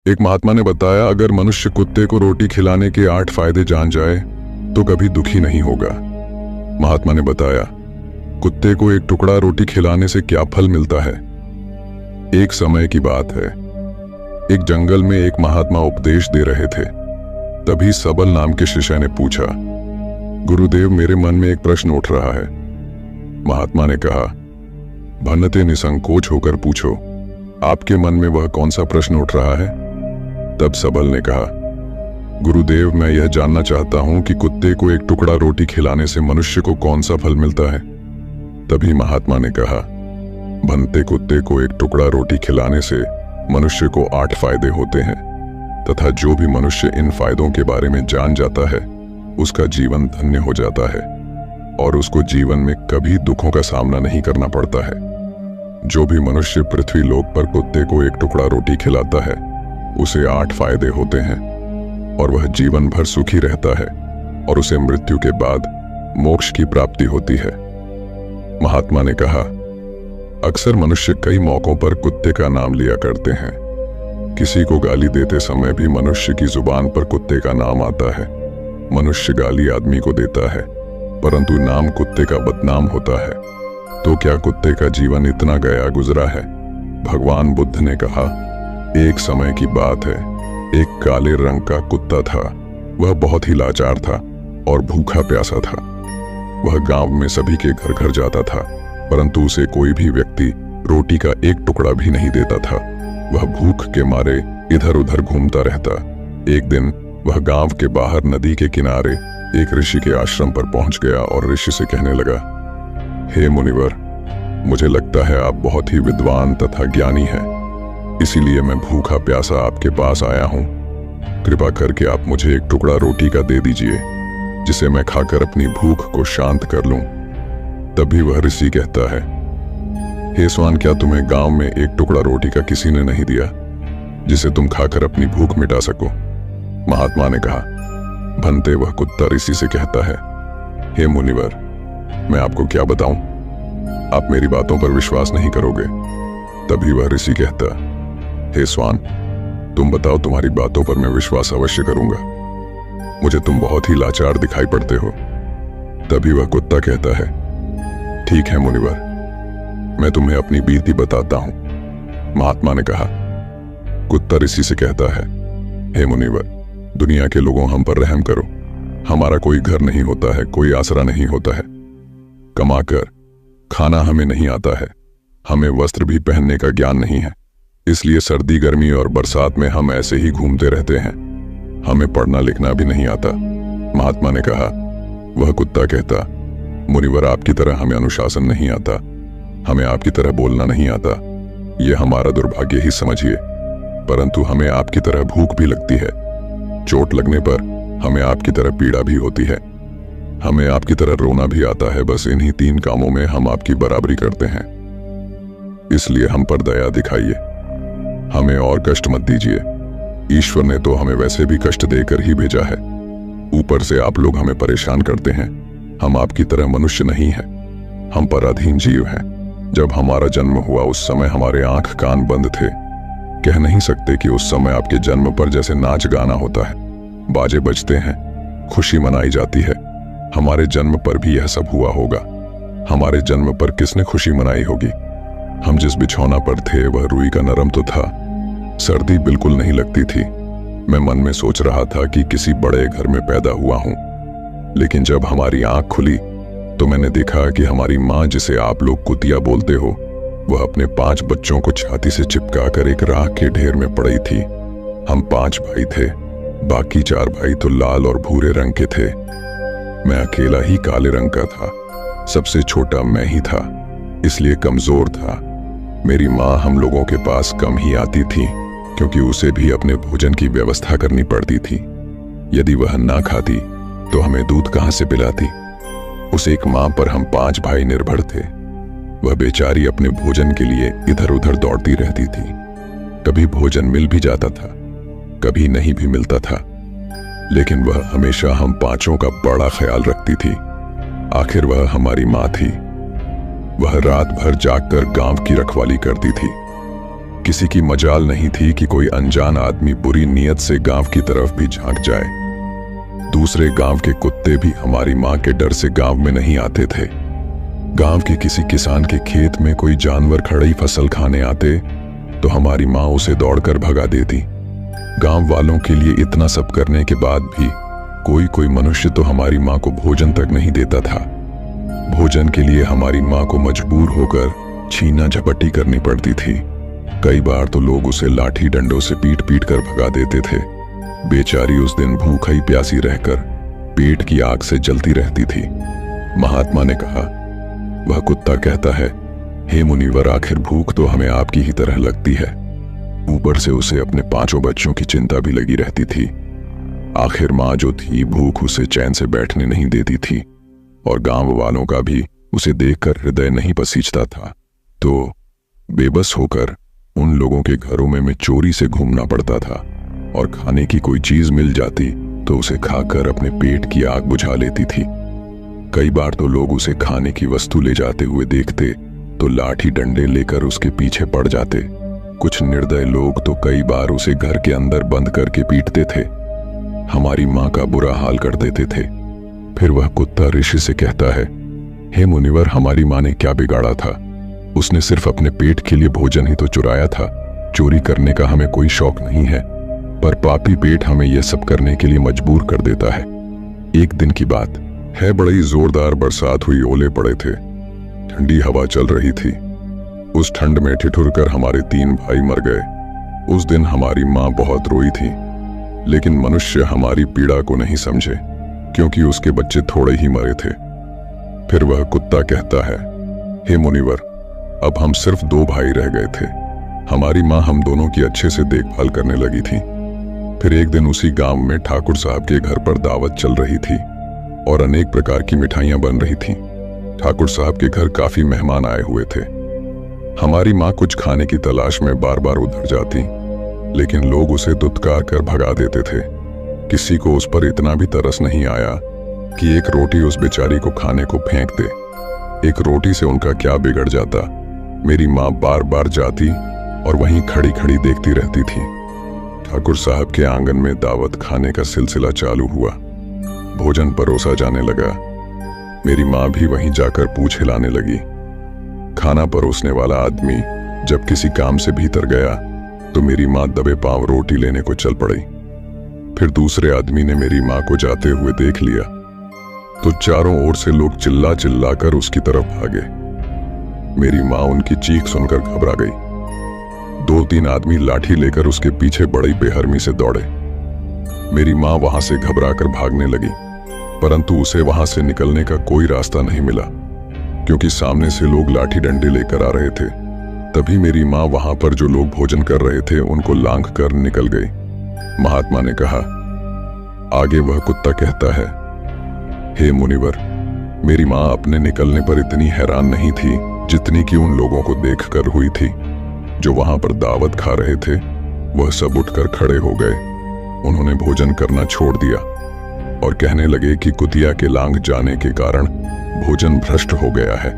एक महात्मा ने बताया, अगर मनुष्य कुत्ते को रोटी खिलाने के 8 फायदे जान जाए तो कभी दुखी नहीं होगा। महात्मा ने बताया, कुत्ते को एक टुकड़ा रोटी खिलाने से क्या फल मिलता है। एक समय की बात है, एक जंगल में एक महात्मा उपदेश दे रहे थे। तभी सबल नाम के शिष्य ने पूछा, गुरुदेव, मेरे मन में एक प्रश्न उठ रहा है। महात्मा ने कहा, भन्नते निसंकोच होकर पूछो, आपके मन में वह कौन सा प्रश्न उठ रहा है। तब सबल ने कहा, गुरुदेव, मैं यह जानना चाहता हूं कि कुत्ते को एक टुकड़ा रोटी खिलाने से मनुष्य को कौन सा फल मिलता है। तभी महात्मा ने कहा, भन्नते, कुत्ते को एक टुकड़ा रोटी खिलाने से मनुष्य को 8 फायदे होते हैं तथा जो भी मनुष्य इन फायदों के बारे में जान जाता है उसका जीवन धन्य हो जाता है और उसको जीवन में कभी दुखों का सामना नहीं करना पड़ता है। जो भी मनुष्य पृथ्वी लोक पर कुत्ते को एक टुकड़ा रोटी खिलाता है उसे 8 फायदे होते हैं और वह जीवन भर सुखी रहता है और उसे मृत्यु के बाद मोक्ष की प्राप्ति होती है। महात्मा ने कहा, अक्सर मनुष्य कई मौकों पर कुत्ते का नाम लिया करते हैं। किसी को गाली देते समय भी मनुष्य की जुबान पर कुत्ते का नाम आता है। मनुष्य गाली आदमी को देता है परंतु नाम कुत्ते का बदनाम होता है। तो क्या कुत्ते का जीवन इतना गया गुजरा है। भगवान बुद्ध ने कहा, एक समय की बात है, एक काले रंग का कुत्ता था। वह बहुत ही लाचार था और भूखा प्यासा था। वह गांव में सभी के घर घर जाता था परंतु उसे कोई भी व्यक्ति रोटी का एक टुकड़ा भी नहीं देता था। वह भूख के मारे इधर उधर घूमता रहता। एक दिन वह गांव के बाहर नदी के किनारे एक ऋषि के आश्रम पर पहुंच गया और ऋषि से कहने लगा, हे मुनिवर, मुझे लगता है आप बहुत ही विद्वान तथा ज्ञानी हैं, इसीलिए मैं भूखा प्यासा आपके पास आया हूं। कृपा करके आप मुझे एक टुकड़ा रोटी का दे दीजिए जिसे मैं खाकर अपनी भूख को शांत कर लूं। तभी वह ऋषि कहता है, हे स्वान, क्या तुम्हें गांव में एक टुकड़ा रोटी का किसी ने नहीं दिया जिसे तुम खाकर अपनी भूख मिटा सको। महात्मा ने कहा, भन्नते, वह कुत्ता ऋषि से कहता है, हे मुनिवर, मैं आपको क्या बताऊं, आप मेरी बातों पर विश्वास नहीं करोगे। तभी वह ऋषि कहता, हे स्वान, तुम बताओ, तुम्हारी बातों पर मैं विश्वास अवश्य करूंगा। मुझे तुम बहुत ही लाचार दिखाई पड़ते हो। तभी वह कुत्ता कहता है, ठीक है मुनिवर, मैं तुम्हें अपनी बीती बताता हूं। महात्मा ने कहा, कुत्ता ऋषि से कहता है, हे मुनिवर, दुनिया के लोगों, हम पर रहम करो। हमारा कोई घर नहीं होता है, कोई आसरा नहीं होता है। कमाकर खाना हमें नहीं आता है। हमें वस्त्र भी पहनने का ज्ञान नहीं है, इसलिए सर्दी, गर्मी और बरसात में हम ऐसे ही घूमते रहते हैं। हमें पढ़ना लिखना भी नहीं आता। महात्मा ने कहा, वह कुत्ता कहता, मुनिवर, आपकी तरह हमें अनुशासन नहीं आता, हमें आपकी तरह बोलना नहीं आता। यह हमारा दुर्भाग्य ही समझिए, परंतु हमें आपकी तरह भूख भी लगती है। चोट लगने पर हमें आपकी तरह पीड़ा भी होती है। हमें आपकी तरह रोना भी आता है। बस इन्हीं 3 कामों में हम आपकी बराबरी करते हैं, इसलिए हम पर दया दिखाइए। हमें और कष्ट मत दीजिए। ईश्वर ने तो हमें वैसे भी कष्ट देकर ही भेजा है, ऊपर से आप लोग हमें परेशान करते हैं। हम आपकी तरह मनुष्य नहीं हैं, हम पराधीन जीव हैं। जब हमारा जन्म हुआ उस समय हमारे आंख कान बंद थे। कह नहीं सकते कि उस समय आपके जन्म पर जैसे नाच गाना होता है, बाजे बजते हैं, खुशी मनाई जाती है। हमारे जन्म पर भी यह सब हुआ होगा। हमारे जन्म पर किसने खुशी मनाई होगी। हम जिस बिछौना पर थे वह रुई का नरम तो था, सर्दी बिल्कुल नहीं लगती थी। मैं मन में सोच रहा था कि किसी बड़े घर में पैदा हुआ हूं, लेकिन जब हमारी आंख खुली तो मैंने देखा कि हमारी माँ, जिसे आप लोग कुतिया बोलते हो, वह अपने 5 बच्चों को छाती से चिपका कर एक राख के ढेर में पड़ी थी। हम 5 भाई थे, बाकी 4 भाई तो लाल और भूरे रंग के थे। मैं अकेला ही काले रंग का था। सबसे छोटा मैं ही था, इसलिए कमजोर था। मेरी माँ हम लोगों के पास कम ही आती थी क्योंकि उसे भी अपने भोजन की व्यवस्था करनी पड़ती थी। यदि वह ना खाती तो हमें दूध कहां से पिलाती। उस एक माँ पर हम 5 भाई निर्भर थे। वह बेचारी अपने भोजन के लिए इधर उधर दौड़ती रहती थी। कभी भोजन मिल भी जाता था, कभी नहीं भी मिलता था, लेकिन वह हमेशा हम 5 का बड़ा ख्याल रखती थी। आखिर वह हमारी माँ थी। वह रात भर जागकर गांव की रखवाली करती थी। किसी की मजाल नहीं थी कि कोई अनजान आदमी बुरी नीयत से गांव की तरफ भी झांक जाए। दूसरे गांव के कुत्ते भी हमारी मां के डर से गांव में नहीं आते थे। गांव के किसी किसान के खेत में कोई जानवर खड़ी फसल खाने आते तो हमारी मां उसे दौड़कर भगा देती। गांव वालों के लिए इतना सब करने के बाद भी कोई मनुष्य तो हमारी मां को भोजन तक नहीं देता था। भोजन के लिए हमारी मां को मजबूर होकर छीना झपटी करनी पड़ती थी। कई बार तो लोग उसे लाठी डंडों से पीट पीट कर भगा देते थे। बेचारी उस दिन भूखी प्यासी रहकर पेट की आग से जलती रहती थी। महात्मा ने कहा, वह कुत्ता कहता है, हे मुनिवर, आखिर भूख तो हमें आपकी ही तरह लगती है। ऊपर से उसे अपने 5 बच्चों की चिंता भी लगी रहती थी। आखिर मां जो थी, भूख उसे चैन से बैठने नहीं देती थी और गांव वालों का भी उसे देखकर हृदय नहीं पसीजता था। तो बेबस होकर उन लोगों के घरों में चोरी से घूमना पड़ता था और खाने की कोई चीज मिल जाती तो उसे खाकर अपने पेट की आग बुझा लेती थी। कई बार तो लोग उसे खाने की वस्तु ले जाते हुए देखते तो लाठी डंडे लेकर उसके पीछे पड़ जाते। कुछ निर्दय लोग तो कई बार उसे घर के अंदर बंद करके पीटते थे। हमारी मां का बुरा हाल कर देते थे। फिर वह कुत्ता ऋषि से कहता है, हे मुनिवर, हमारी मां ने क्या बिगाड़ा था? उसने सिर्फ अपने पेट के लिए भोजन ही तो चुराया था। चोरी करने का हमें कोई शौक नहीं है, पर पापी पेट हमें यह सब करने के लिए मजबूर कर देता है। एक दिन की बात है, बड़ी जोरदार बरसात हुई, ओले पड़े थे, ठंडी हवा चल रही थी। उस ठंड में ठिठुर कर हमारे 3 भाई मर गए। उस दिन हमारी मां बहुत रोई थी, लेकिन मनुष्य हमारी पीड़ा को नहीं समझे क्योंकि उसके बच्चे थोड़े ही मरे थे। फिर वह कुत्ता कहता है, हे मुनिवर, अब हम सिर्फ 2 भाई रह गए थे। हमारी मां हम दोनों की अच्छे से देखभाल करने लगी थी। फिर एक दिन उसी गांव में ठाकुर साहब के घर पर दावत चल रही थी और अनेक प्रकार की मिठाइयां बन रही थीं। ठाकुर साहब के घर काफी मेहमान आए हुए थे। हमारी मां कुछ खाने की तलाश में बार बार उधर जाती, लेकिन लोग उसे दुत्कार कर भगा देते थे। किसी को उस पर इतना भी तरस नहीं आया कि एक रोटी उस बेचारी को खाने को फेंक दे। एक रोटी से उनका क्या बिगड़ जाता। मेरी मां बार बार जाती और वहीं खड़ी खड़ी देखती रहती थी। ठाकुर साहब के आंगन में दावत खाने का सिलसिला चालू हुआ। भोजन परोसा जाने लगा। मेरी मां भी वहीं जाकर पूछ हिलाने लगी। खाना परोसने वाला आदमी जब किसी काम से भीतर गया तो मेरी मां दबे पांव रोटी लेने को चल पड़ी। फिर दूसरे आदमी ने मेरी मां को जाते हुए देख लिया तो चारों ओर से लोग चिल्ला चिल्ला कर उसकी तरफ भागे। मेरी मां उनकी चीख सुनकर घबरा गई। 2-3 आदमी लाठी लेकर उसके पीछे बड़ी बेहरमी से दौड़े। मेरी मां वहां से घबराकर भागने लगी, परंतु उसे वहां से निकलने का कोई रास्ता नहीं मिला क्योंकि सामने से लोग लाठी डंडे लेकर आ रहे थे। तभी मेरी मां वहां पर जो लोग भोजन कर रहे थे उनको लांघ कर निकल गई। महात्मा ने कहा, आगे वह कुत्ता कहता है, हे मुनिवर, मेरी मां अपने निकलने पर इतनी हैरान नहीं थी जितनी कि उन लोगों को देखकर हुई थी जो वहां पर दावत खा रहे थे। वह सब उठकर खड़े हो गए। उन्होंने भोजन करना छोड़ दिया और कहने लगे कि कुतिया के लांघ जाने के कारण भोजन भ्रष्ट हो गया है।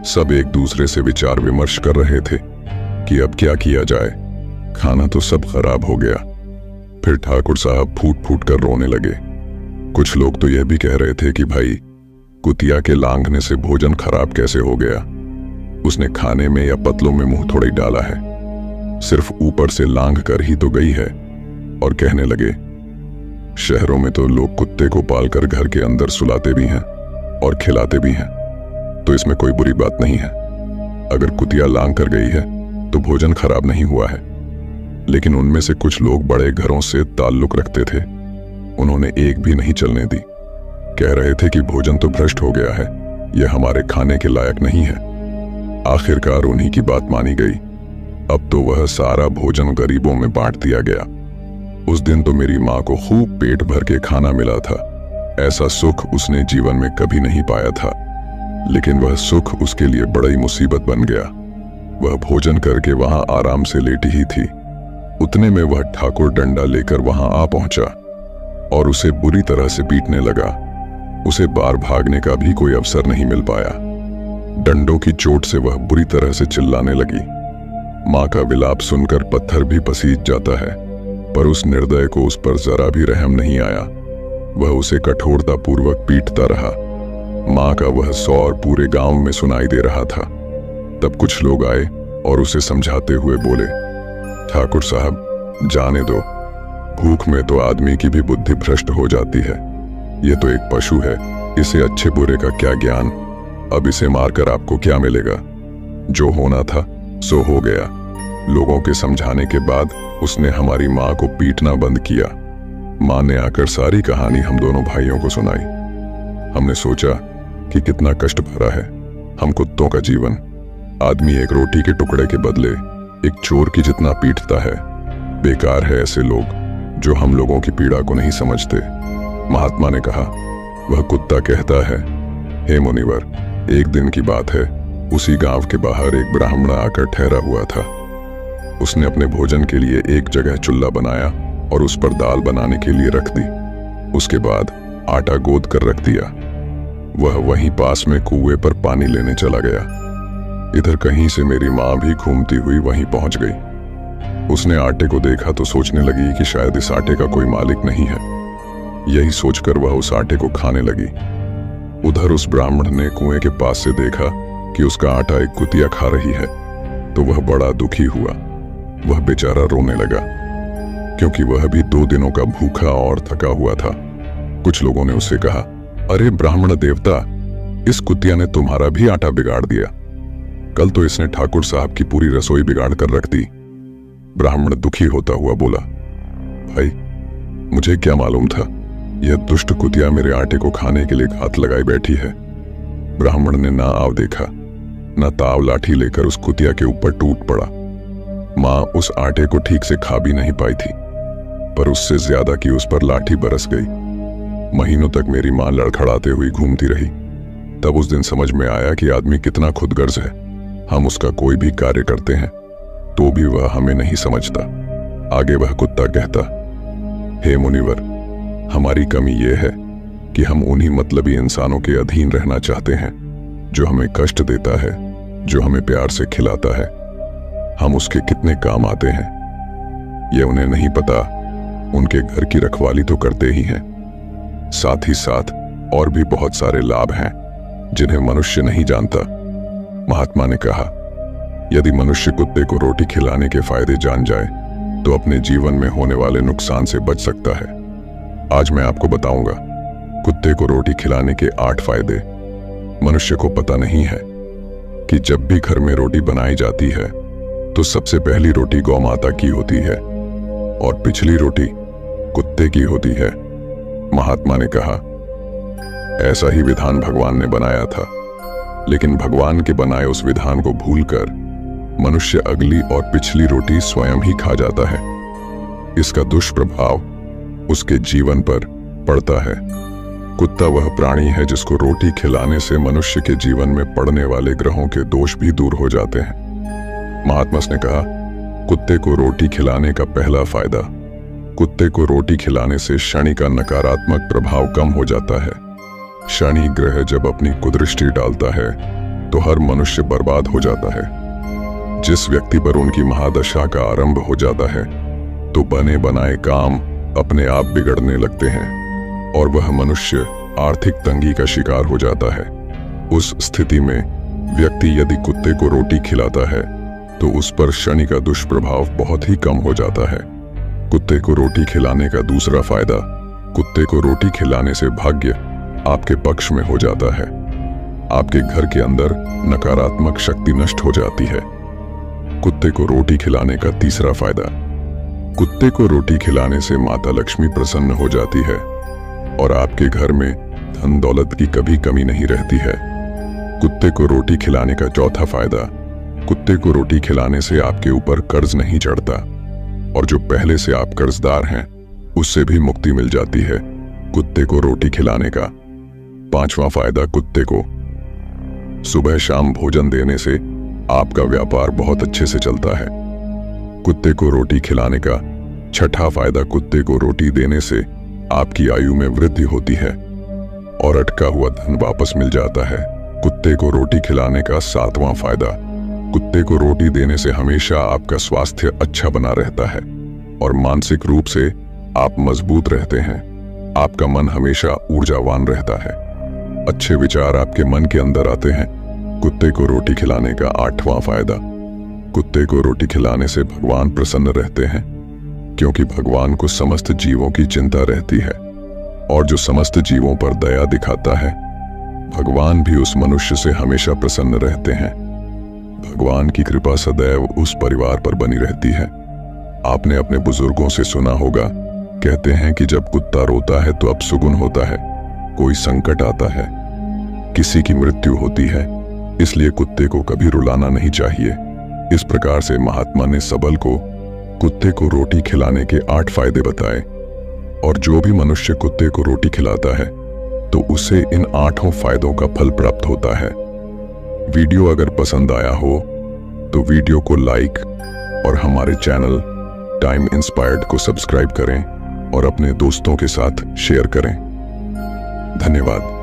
सब एक दूसरे से विचार विमर्श कर रहे थे कि अब क्या किया जाए। खाना तो सब खराब हो गया। फिर ठाकुर साहब फूट फूट कर रोने लगे। कुछ लोग तो यह भी कह रहे थे कि भाई, कुतिया के लांघने से भोजन खराब कैसे हो गया? उसने खाने में या पतलों में मुंह थोड़ी डाला है, सिर्फ ऊपर से लांघ कर ही तो गई है। और कहने लगे, शहरों में तो लोग कुत्ते को पालकर घर के अंदर सुलाते भी हैं और खिलाते भी हैं, तो इसमें कोई बुरी बात नहीं है। अगर कुतिया लांघ कर गई है तो भोजन खराब नहीं हुआ है। लेकिन उनमें से कुछ लोग बड़े घरों से ताल्लुक रखते थे, उन्होंने एक भी नहीं चलने दी। कह रहे थे कि भोजन तो भ्रष्ट हो गया है, यह हमारे खाने के लायक नहीं है। आखिरकार उन्हीं की बात मानी गई। अब तो वह सारा भोजन गरीबों में बांट दिया गया। उस दिन तो मेरी मां को खूब पेट भर के खाना मिला था। ऐसा सुख उसने जीवन में कभी नहीं पाया था, लेकिन वह सुख उसके लिए बड़ी मुसीबत बन गया। वह भोजन करके वहां आराम से लेटी ही थी। उतने में वह ठाकुर डंडा लेकर वहां आ पहुंचा और उसे बुरी तरह से पीटने लगा। उसे बाहर भागने का भी कोई अवसर नहीं मिल पाया। डंडों की चोट से वह बुरी तरह से चिल्लाने लगी। माँ का विलाप सुनकर पत्थर भी पसीज जाता है, पर उस निर्दय को उस पर जरा भी रहम नहीं आया। वह उसे कठोरतापूर्वक पीटता रहा। माँ का वह सौर पूरे गांव में सुनाई दे रहा था। तब कुछ लोग आए और उसे समझाते हुए बोले, ठाकुर साहब, जाने दो, भूख में तो आदमी की भी बुद्धि भ्रष्ट हो जाती है। ये तो एक पशु है, इसे अच्छे बुरे का क्या ज्ञान। अब इसे मारकर आपको क्या मिलेगा? जो होना था सो हो गया। लोगों के समझाने के बाद उसने हमारी माँ को पीटना बंद किया। माँ ने आकर सारी कहानी हम दोनों भाइयों को सुनाई। हमने सोचा कि कितना कष्ट भरा है हम कुत्तों का जीवन। आदमी एक रोटी के टुकड़े के बदले एक चोर की जितना पीटता है। बेकार है ऐसे लोग जो हम लोगों की पीड़ा को नहीं समझते। महात्मा ने कहा, वह कुत्ता कहता है, हे मुनिवर, एक दिन की बात है, उसी गांव के बाहर एक ब्राह्मण आकर ठहरा हुआ था। उसने अपने भोजन के लिए एक जगह चूल्हा बनाया और उस पर दाल बनाने के लिए रख दी। उसके बाद आटा गोद कर रख दिया। वह वहीं पास में कुएं पर पानी लेने चला गया। इधर कहीं से मेरी माँ भी घूमती हुई वहीं पहुंच गई। उसने आटे को देखा तो सोचने लगी कि शायद इस आटे का कोई मालिक नहीं है। यही सोचकर वह उस आटे को खाने लगी। उधर उस ब्राह्मण ने कुएं के पास से देखा कि उसका आटा एक कुतिया खा रही है, तो वह बड़ा दुखी हुआ। वह बेचारा रोने लगा, क्योंकि वह भी 2 दिनों का भूखा और थका हुआ था। कुछ लोगों ने उससे कहा, अरे ब्राह्मण देवता, इस कुतिया ने तुम्हारा भी आटा बिगाड़ दिया। कल तो इसने ठाकुर साहब की पूरी रसोई बिगाड़ कर रख दी। ब्राह्मण दुखी होता हुआ बोला, भाई, मुझे क्या मालूम था, यह दुष्ट कुतिया मेरे आटे को खाने के लिए घात लगाई बैठी है। ब्राह्मण ने ना आव देखा, ना ताव लाठी लेकर उस कुतिया के ऊपर टूट पड़ा। माँ उस आटे को ठीक से खा भी नहीं पाई थी, पर उससे ज्यादा की उस पर लाठी बरस गई। महीनों तक मेरी माँ लड़खड़ाते हुई घूमती रही। तब उस दिन समझ में आया कि आदमी कितना खुदगर्ज है। हम उसका कोई भी कार्य करते हैं तो भी वह हमें नहीं समझता। आगे वह कुत्ता कहता, हे मुनिवर, हमारी कमी यह है कि हम उन्हीं मतलबी इंसानों के अधीन रहना चाहते हैं जो हमें कष्ट देता है, जो हमें प्यार से खिलाता है। हम उसके कितने काम आते हैं यह उन्हें नहीं पता। उनके घर की रखवाली तो करते ही हैं, साथ ही साथ और भी बहुत सारे लाभ हैं जिन्हें मनुष्य नहीं जानता। महात्मा ने कहा, यदि मनुष्य कुत्ते को रोटी खिलाने के फायदे जान जाए तो अपने जीवन में होने वाले नुकसान से बच सकता है। आज मैं आपको बताऊंगा कुत्ते को रोटी खिलाने के 8 फायदे। मनुष्य को पता नहीं है कि जब भी घर में रोटी बनाई जाती है तो सबसे पहली रोटी गौ माता की होती है और पिछली रोटी कुत्ते की होती है। महात्मा ने कहा, ऐसा ही विधान भगवान ने बनाया था, लेकिन भगवान के बनाए उस विधान को भूलकर मनुष्य अगली और पिछली रोटी स्वयं ही खा जाता है। इसका दुष्प्रभाव उसके जीवन पर पड़ता है। कुत्ता वह प्राणी है जिसको रोटी खिलाने से मनुष्य के जीवन में पड़ने वाले ग्रहों के दोष भी दूर हो जाते हैं। महात्मा ने कहा, कुत्ते को रोटी खिलाने का पहला फायदा, कुत्ते को रोटी खिलाने से शनि का नकारात्मक प्रभाव कम हो जाता है। शनि ग्रह जब अपनी कुदृष्टि डालता है तो हर मनुष्य बर्बाद हो जाता है। जिस व्यक्ति पर उनकी महादशा का आरंभ हो जाता है तो बने बनाए काम अपने आप बिगड़ने लगते हैं और वह मनुष्य आर्थिक तंगी का शिकार हो जाता है। उस स्थिति में व्यक्ति यदि कुत्ते को रोटी खिलाता है तो उस पर शनि का दुष्प्रभाव बहुत ही कम हो जाता है। कुत्ते को रोटी खिलाने का दूसरा फायदा, कुत्ते को रोटी खिलाने से भाग्य आपके पक्ष में हो जाता है। आपके घर के अंदर नकारात्मक शक्ति नष्ट हो जाती है। कुत्ते को रोटी खिलाने का तीसरा फायदा, कुत्ते को रोटी खिलाने से माता लक्ष्मी प्रसन्न हो जाती है और आपके घर में धन दौलत की कभी कमी नहीं रहती है। कुत्ते को रोटी खिलाने का चौथा फायदा, कुत्ते को रोटी खिलाने से आपके ऊपर कर्ज नहीं चढ़ता और जो पहले से आप कर्जदार हैं उससे भी मुक्ति मिल जाती है कुत्ते को रोटी खिलाने का। 5वां फायदा, कुत्ते को सुबह शाम भोजन देने से आपका व्यापार बहुत अच्छे से चलता है। कुत्ते को रोटी खिलाने का 6ठा फायदा, कुत्ते को रोटी देने से आपकी आयु में वृद्धि होती है और अटका हुआ धन वापस मिल जाता है। कुत्ते को रोटी खिलाने का 7वां फायदा, कुत्ते को रोटी देने से हमेशा आपका स्वास्थ्य अच्छा बना रहता है और मानसिक रूप से आप मजबूत रहते हैं। आपका मन हमेशा ऊर्जावान रहता है। अच्छे विचार आपके मन के अंदर आते हैं। कुत्ते को रोटी खिलाने का 8वां फायदा। कुत्ते को रोटी खिलाने से भगवान प्रसन्न रहते हैं, क्योंकि भगवान को समस्त जीवों की चिंता रहती है और जो समस्त जीवों पर दया दिखाता है, भगवान भी उस मनुष्य से हमेशा प्रसन्न रहते हैं। भगवान की कृपा सदैव उस परिवार पर बनी रहती है। आपने अपने बुजुर्गों से सुना होगा, कहते हैं कि जब कुत्ता रोता है तो अपशुकुन होता है, कोई संकट आता है, किसी की मृत्यु होती है। इसलिए कुत्ते को कभी रुलाना नहीं चाहिए। इस प्रकार से महात्मा ने सबल को कुत्ते को रोटी खिलाने के 8 फायदे बताए और जो भी मनुष्य कुत्ते को रोटी खिलाता है तो उसे इन 8 फायदों का फल प्राप्त होता है। वीडियो अगर पसंद आया हो तो वीडियो को लाइक और हमारे चैनल टाइम इंस्पायर्ड को सब्सक्राइब करें और अपने दोस्तों के साथ शेयर करें। धन्यवाद।